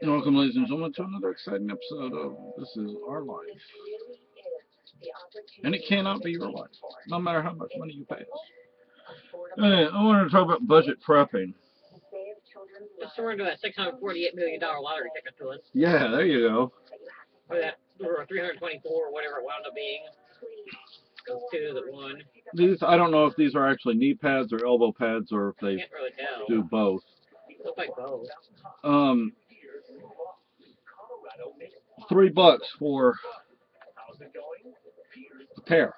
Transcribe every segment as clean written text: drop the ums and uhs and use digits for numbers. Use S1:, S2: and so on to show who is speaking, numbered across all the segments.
S1: Welcome, ladies and gentlemen, to another exciting episode of This Is Our Life. And it cannot be your life, no matter how much money you pay us. Hey, I want to talk about budget prepping.
S2: Just surrendered that $648 million lottery ticket to us.
S1: Yeah, there you go.
S2: Or that, or 324, or whatever it wound up being. Those two that won.
S1: These, I don't know if these are actually knee pads or elbow pads, or if they
S2: Can't really tell.
S1: do both.
S2: Look like both.
S1: $3 for the pair.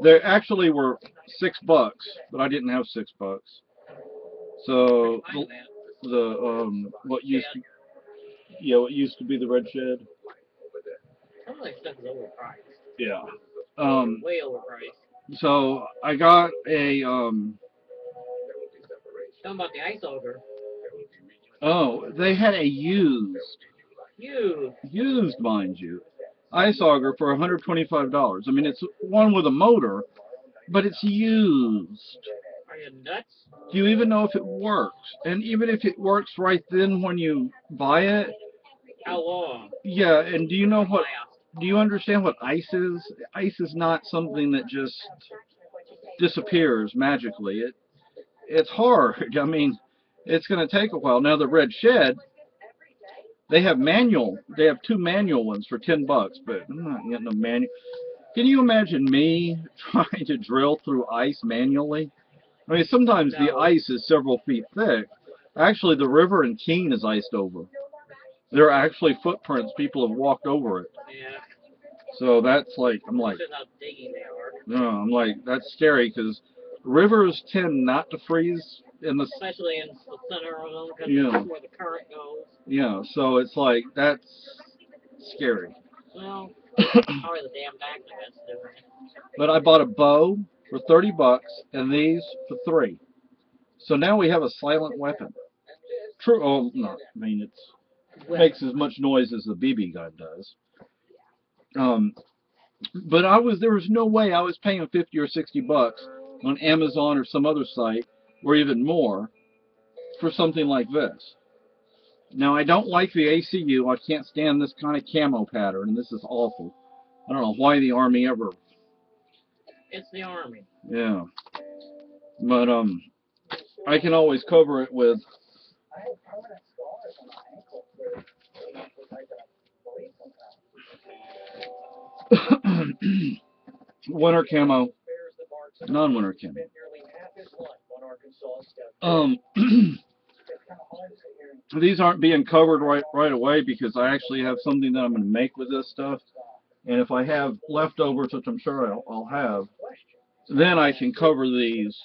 S1: They actually were $6, but I didn't have $6. So what used to be the red shed.
S2: Some of that stuff is overpriced.
S1: Yeah.
S2: Way overpriced.
S1: So I got a
S2: Talking about the ice ogre.
S1: Oh, they had a used, mind you, ice auger for $125. I mean, it's one with a motor, but it's used.
S2: Are you nuts?
S1: Do you even know if it works? And even if it works right then when you buy it,
S2: how long?
S1: Yeah, and do you know what? Do you understand what ice is? Ice is not something that just disappears magically. It's hard. I mean, it's going to take a while. Now the Red Shed, they have manual. They have 2 manual ones for $10, but I'm not getting a manual. Can you imagine me trying to drill through ice manually? I mean, sometimes the ice is several feet thick. Actually, the river in Keene is iced over. There are actually footprints. People have walked over it.
S2: Yeah.
S1: So that's like, I'm like, no, I'm like, that's scary because rivers tend not to freeze in the,
S2: especially in the center of them, because that's where the current goes.
S1: Yeah, so it's like, that's scary.
S2: Well, probably the damn activists doing it.
S1: But I bought a bow for $30 and these for $3. So now we have a silent weapon. True. Oh no, I mean it makes as much noise as the BB gun does. But there was no way I was paying 50 or 60 bucks on Amazon or some other site, or even more, for something like this. Now I don't like the ACU. I can't stand this kind of camo pattern, and this is awful. I don't know why the Army ever.
S2: It's the Army.
S1: Yeah. But I can always cover it with. Winter camo, non-winter camo. These aren't being covered right away because I actually have something that I'm going to make with this stuff, and if I have leftovers, which I'm sure I'll have, then I can cover these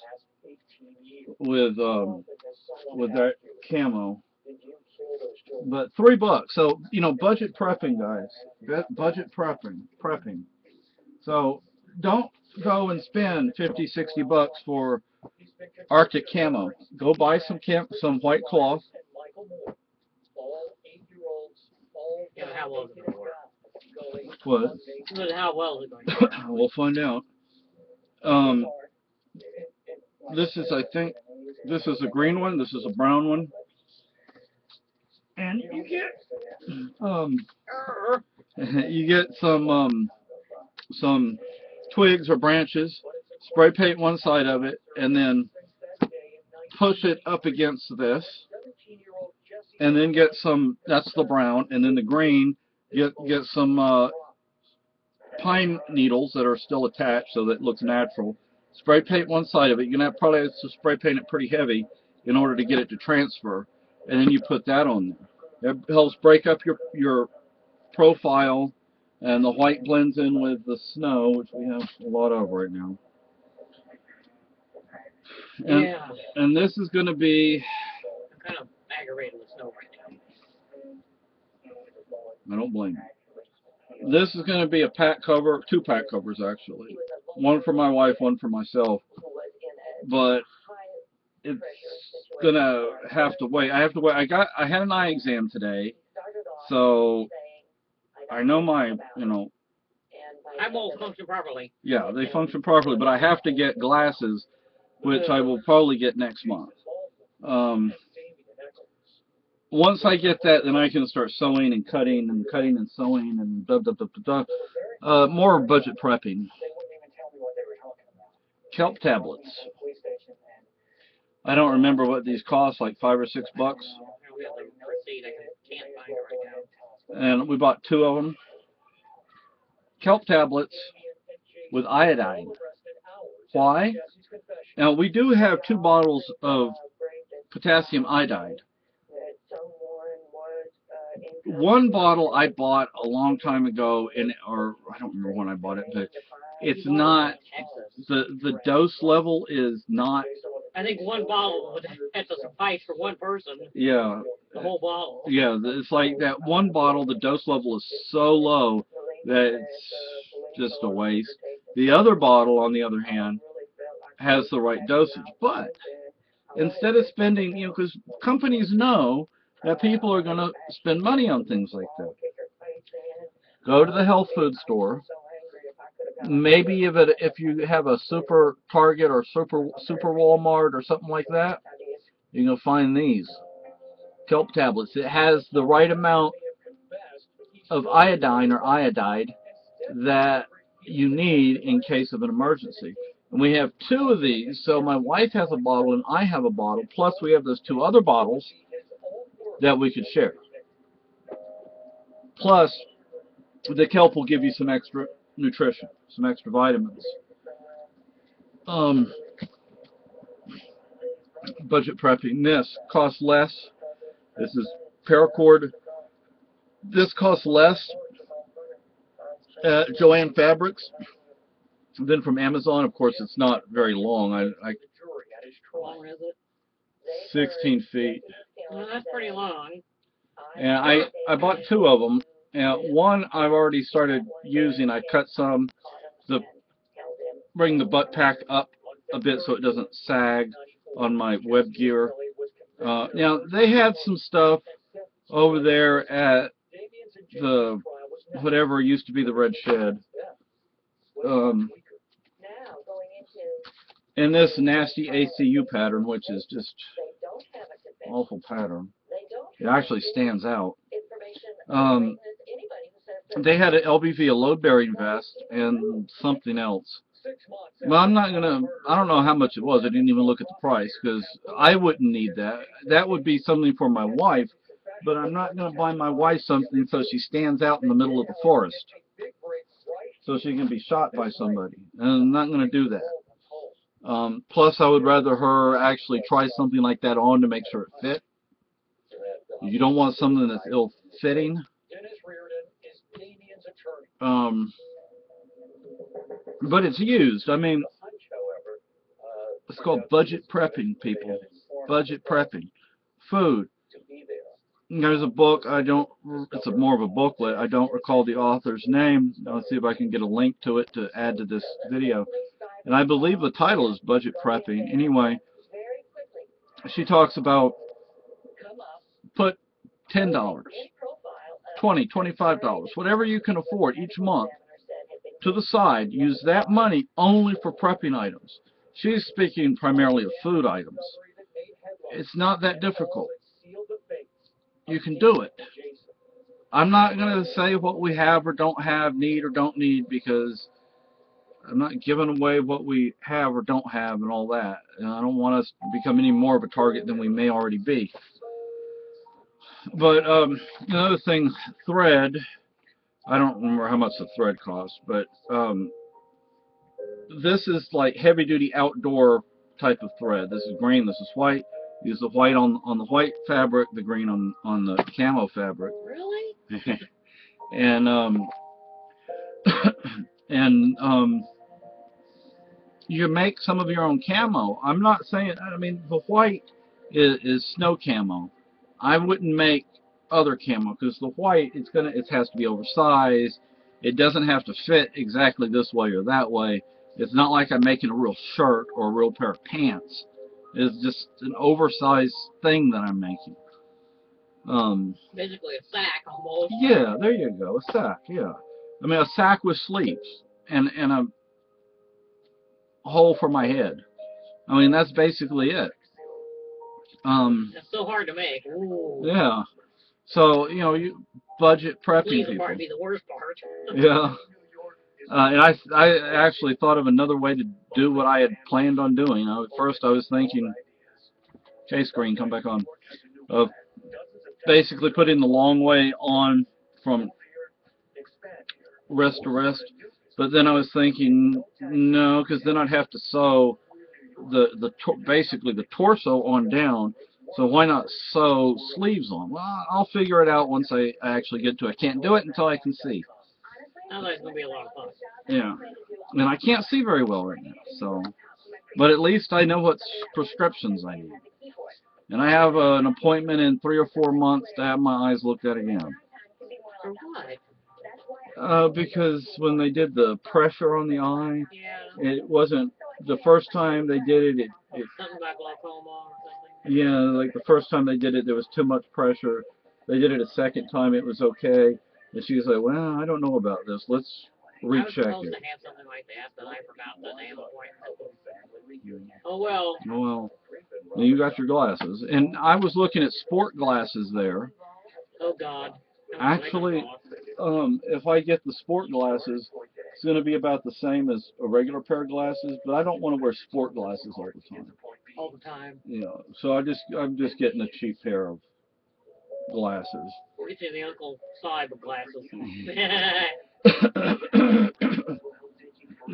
S1: with that camo. But $3, so budget prepping, guys. Budget prepping. So don't go and spend 50, 60 bucks for Arctic camo. Go buy some white cloth.
S2: Yeah, how well is it going to work?
S1: What?
S2: How well is it going to work?
S1: We'll find out. This is, I think, this is a green one. This is a brown one. And you get some twigs or branches, spray paint one side of it, and then push it up against this, and then get some, that's the brown, and then the green, get some pine needles that are still attached so that it looks natural. Spray paint one side of it. You're going to probably have to spray paint it pretty heavy in order to get it to transfer, and then you put that on there. It helps break up your profile, and the white blends in with the snow, which we have a lot of right now. And,
S2: yeah.
S1: And this is going to be.
S2: I'm kind of aggravated with snow right now.
S1: I don't blame you. This is going to be a pack cover, 2 pack covers actually. One for my wife, one for myself. But it's going to have to wait. I have to wait. I had an eye exam today, so I know my,
S2: eyeballs function properly.
S1: Yeah, they function properly, but I have to get glasses, which I will probably get next month. once I get that, then I can start sewing and cutting and cutting and sewing and blah, blah, blah, blah, blah. More budget prepping. Kelp tablets. I don't remember what these cost, like $5 or $6.
S2: We have the receipt. I can't find it right now.
S1: And we bought 2 of them. Kelp tablets with iodine. Why? Now, we do have 2 bottles of potassium iodide. 1 bottle I bought a long time ago, or I don't remember when I bought it, but it's not, the dose level is not.
S2: I think 1 bottle would have to suffice for 1 person.
S1: Yeah.
S2: The whole bottle.
S1: Yeah, it's like that 1 bottle, the dose level is so low that it's just a waste. The other bottle, on the other hand, has the right dosage. But instead of spending, because companies know that people are going to spend money on things like that. Go to the health food store. Maybe if you have a super Target or super Walmart or something like that, you're going to find these kelp tablets. It has the right amount of iodine or iodide that you need in case of an emergency. And we have 2 of these, so my wife has a bottle and I have a bottle, plus we have those 2 other bottles that we could share. Plus, the kelp will give you some extra nutrition, some extra vitamins. Budget prepping. This costs less. This is paracord. This costs less at Joann Fabrics than from Amazon. Of course, it's not very long.
S2: How long is it?
S1: 16 feet.
S2: Well, that's pretty long.
S1: And I bought 2 of them. And 1 I've already started using. I cut some to bring the butt pack up a bit so it doesn't sag on my web gear. Now, they had some stuff over there at the whatever used to be the Red Shed. In this nasty ACU pattern, which is just awful pattern. It actually stands out. They had an LBV, a load-bearing vest, and something else. Well, I don't know how much it was. I didn't even look at the price, because I wouldn't need that. That would be something for my wife, but I'm not going to buy my wife something so she stands out in the middle of the forest, so she can be shot by somebody. And I'm not going to do that. Plus, I would rather her actually try something like that on to make sure it fit. You don't want something that's ill-fitting. But it's used. I mean, it's called budget prepping, people. Budget prepping. Food. There's a book. It's more of a booklet. I don't recall the author's name. I'll see if I can get a link to it to add to this video. And I believe the title is Budget Prepping. Anyway, she talks about put $10, $20, $25, whatever you can afford each month to the side. Use that money only for prepping items. She's speaking primarily of food items. It's not that difficult. You can do it. I'm not going to say what we have or don't have, need or don't need, because I'm not giving away what we have or don't have and all that. And I don't want us to become any more of a target than we may already be. But another thing, thread. I don't remember how much the thread costs, but this is like heavy-duty outdoor type of thread. This is green, this is white. Use the white on the white fabric, the green on the camo fabric.
S2: Really?
S1: and you make some of your own camo. I'm not saying, I mean, the white is snow camo. I wouldn't make other camo because the white, it has to be oversized. It doesn't have to fit exactly this way or that way. It's not like I'm making a real shirt or a real pair of pants. It's just an oversized thing that I'm making.
S2: Basically a sack almost.
S1: Yeah, there you go, a sack. Yeah, I mean a sack with sleeves and a hole for my head. I mean that's basically it.
S2: It's so hard to make. Ooh.
S1: Yeah. So, you know, you budget prepping
S2: Please, the
S1: people.
S2: part be the worst part.
S1: Yeah. And I actually thought of another way to do what I had planned on doing. At first I was thinking, okay, screen, come back on, of basically putting the long way on from wrist to wrist. But then I was thinking, no, because then I'd have to sew basically the torso on down. So why not sew sleeves on? Well, I'll figure it out once I actually get to it. I can't do it until I can see.
S2: Sounds like it's gonna be a lot of fun.
S1: Yeah. And I can't see very well right now, so. But at least I know what prescriptions I need. And I have an appointment in 3 or 4 months to have my eyes looked at again.
S2: For what?
S1: Because when they did the pressure on the eye,
S2: Yeah.
S1: it wasn't the first time they did it.
S2: Something about glaucoma or something.
S1: Yeah, like the first time they did it, there was too much pressure. They did it a second time, it was okay. And she was like, well, I don't know about this. Let's recheck
S2: I was supposed
S1: it.
S2: to have something like that, but I forgot the damn appointment. Oh well.
S1: Well, you got your glasses. And I was looking at sport glasses there.
S2: Oh God.
S1: Actually, if I get the sport glasses, it's going to be about the same as a regular pair of glasses, but I don't want to wear sport glasses all the time.
S2: All the time.
S1: You know, so I'm just getting a cheap pair of glasses.
S2: Get you the Uncle Cyber glasses.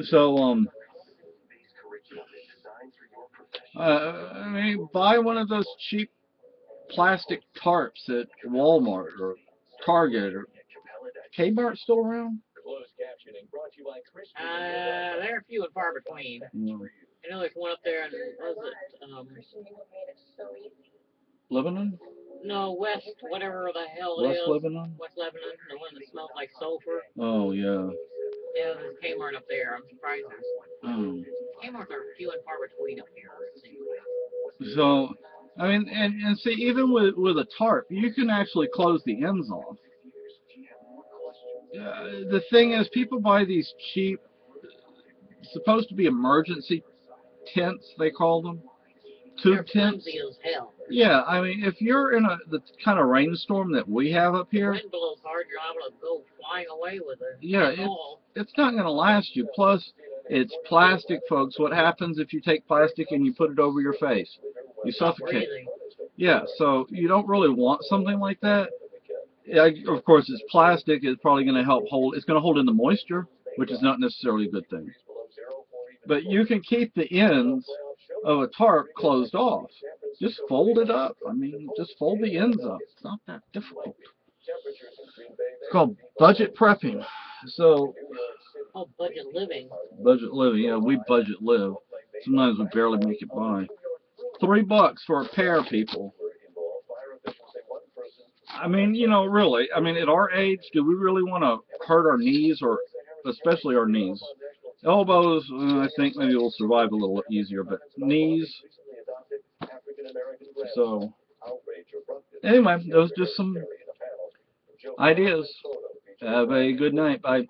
S1: So I mean, buy one of those cheap plastic tarps at Walmart or Target or Kmart. Still around?
S2: They're few and far between.
S1: Yeah.
S2: I know there's one up there in, what was it,
S1: Lebanon?
S2: no, West, whatever the hell
S1: West
S2: it is.
S1: Lebanon?
S2: West Lebanon, the one that smells like sulfur.
S1: Oh, yeah.
S2: Yeah, there's Kmart up there. I'm surprised there's Kmart's are few and far between up here.
S1: So, I mean, and see, even with a tarp, you can actually close the ends off. The thing is, people buy these cheap, supposed to be emergency tents, they call them. Tube tents.
S2: They're flimsy as hell.
S1: Yeah, I mean, if you're in the kind of rainstorm that we have up here,
S2: wind blows hard, you're able to go flying away with it.
S1: yeah, it's not going to last you. Plus, it's plastic, folks. What happens if you take plastic and you put it over your face? You suffocate. Yeah, so you don't really want something like that. Yeah, of course, it's plastic. It's probably going to help hold. It's going to hold in the moisture, which is not necessarily a good thing. But you can keep the ends of a tarp closed off. Just fold it up. I mean, just fold the ends up. It's not that difficult. It's called budget prepping. So.
S2: Oh, budget living.
S1: Budget living. Yeah, we budget live. Sometimes we barely make it by. $3 for a pair, people. I mean, you know, really. I mean, at our age, do we really want to hurt our knees, or especially our knees? Elbows, I think maybe we'll survive a little easier, but knees. So, anyway, those just some ideas. Have a good night. Bye.